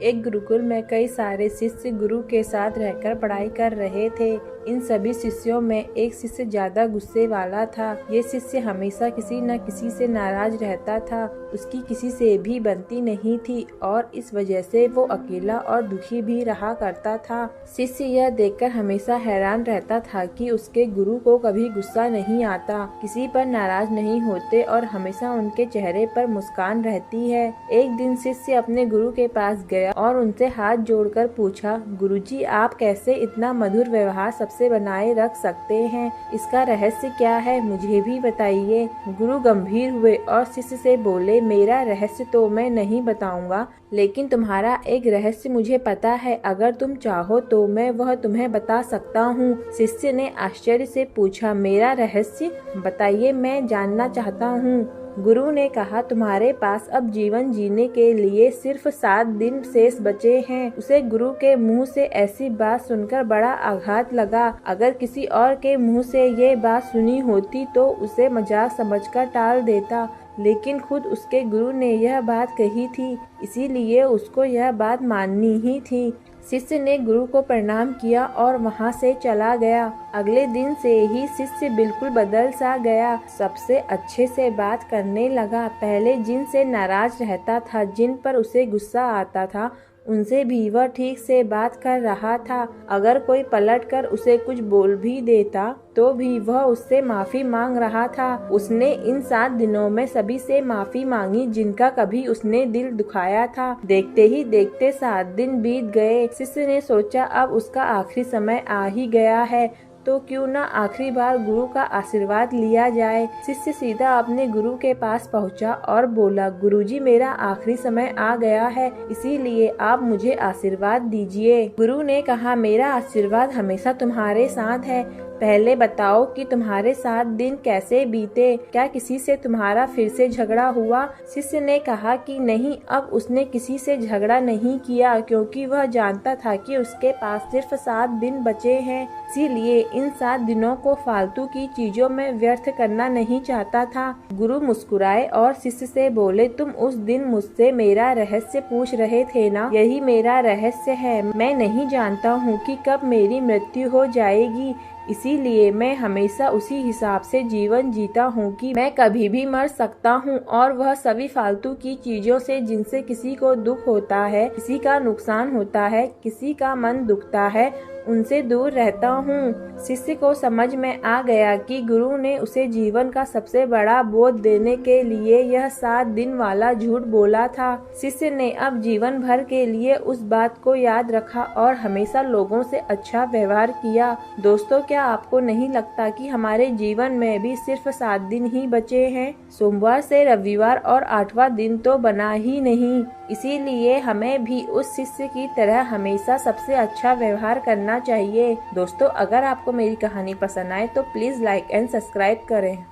एक गुरुकुल में कई सारे शिष्य गुरु के साथ रहकर पढ़ाई कर रहे थे। इन सभी शिष्यों में एक शिष्य ज्यादा गुस्से वाला था। ये शिष्य हमेशा किसी न किसी से नाराज रहता था। उसकी किसी से भी बनती नहीं थी और इस वजह से वो अकेला और दुखी भी रहा करता था। शिष्य यह देखकर हमेशा हैरान रहता था कि उसके गुरु को कभी गुस्सा नहीं आता, किसी पर नाराज नहीं होते और हमेशा उनके चेहरे पर मुस्कान रहती है। एक दिन शिष्य अपने गुरु के पास गया और उनसे हाथ जोड़कर पूछा, गुरुजी, आप कैसे इतना मधुर व्यवहार सबसे बनाए रख सकते हैं? इसका रहस्य क्या है, मुझे भी बताइए। गुरु गंभीर हुए और शिष्य से बोले, मेरा रहस्य तो मैं नहीं बताऊंगा, लेकिन तुम्हारा एक रहस्य मुझे पता है। अगर तुम चाहो तो मैं वह तुम्हें बता सकता हूँ। शिष्य ने आश्चर्य से पूछा, मेरा रहस्य बताइए, मैं जानना चाहता हूँ। गुरु ने कहा, तुम्हारे पास अब जीवन जीने के लिए सिर्फ 7 दिन शेष बचे हैं। उसे गुरु के मुंह से ऐसी बात सुनकर बड़ा आघात लगा। अगर किसी और के मुंह से ये बात सुनी होती तो उसे मजाक समझकर टाल देता, लेकिन खुद उसके गुरु ने यह बात कही थी, इसीलिए उसको यह बात माननी ही थी। शिष्य ने गुरु को प्रणाम किया और वहाँ से चला गया। अगले दिन से ही शिष्य बिल्कुल बदल सा गया। सबसे अच्छे से बात करने लगा। पहले जिन से नाराज रहता था, जिन पर उसे गुस्सा आता था, उनसे भी वह ठीक से बात कर रहा था। अगर कोई पलटकर उसे कुछ बोल भी देता तो भी वह उससे माफी मांग रहा था। उसने इन 7 दिनों में सभी से माफी मांगी जिनका कभी उसने दिल दुखाया था। देखते ही देखते 7 दिन बीत गए। शिष्य ने सोचा, अब उसका आखिरी समय आ ही गया है तो क्यों न आखिरी बार गुरु का आशीर्वाद लिया जाए। शिष्य सीधा अपने गुरु के पास पहुंचा और बोला, गुरुजी, मेरा आखिरी समय आ गया है, इसीलिए आप मुझे आशीर्वाद दीजिए। गुरु ने कहा, मेरा आशीर्वाद हमेशा तुम्हारे साथ है। पहले बताओ कि तुम्हारे 7 दिन कैसे बीते? क्या किसी से तुम्हारा फिर से झगड़ा हुआ? शिष्य ने कहा कि नहीं, अब उसने किसी से झगड़ा नहीं किया, क्योंकि वह जानता था कि उसके पास सिर्फ 7 दिन बचे हैं। इसीलिए इन 7 दिनों को फालतू की चीजों में व्यर्थ करना नहीं चाहता था। गुरु मुस्कुराए और शिष्य से बोले, तुम उस दिन मुझसे मेरा रहस्य पूछ रहे थे ना? यही मेरा रहस्य है। मैं नहीं जानता हूँ कि कब मेरी मृत्यु हो जाएगी, इसीलिए मैं हमेशा उसी हिसाब से जीवन जीता हूँ कि मैं कभी भी मर सकता हूँ, और वह सभी फालतू की चीजों से जिनसे किसी को दुख होता है, किसी का नुकसान होता है, किसी का मन दुखता है, उनसे दूर रहता हूँ। शिष्य को समझ में आ गया कि गुरु ने उसे जीवन का सबसे बड़ा बोध देने के लिए यह 7 दिन वाला झूठ बोला था। शिष्य ने अब जीवन भर के लिए उस बात को याद रखा और हमेशा लोगों से अच्छा व्यवहार किया। दोस्तों, क्या आपको नहीं लगता कि हमारे जीवन में भी सिर्फ 7 दिन ही बचे हैं? सोमवार से रविवार और 8वां दिन तो बना ही नहीं। इसीलिए हमें भी उस शिष्य की तरह हमेशा सबसे अच्छा व्यवहार करना चाहिए। दोस्तों, अगर आपको मेरी कहानी पसंद आए तो प्लीज लाइक एंड सब्सक्राइब करें।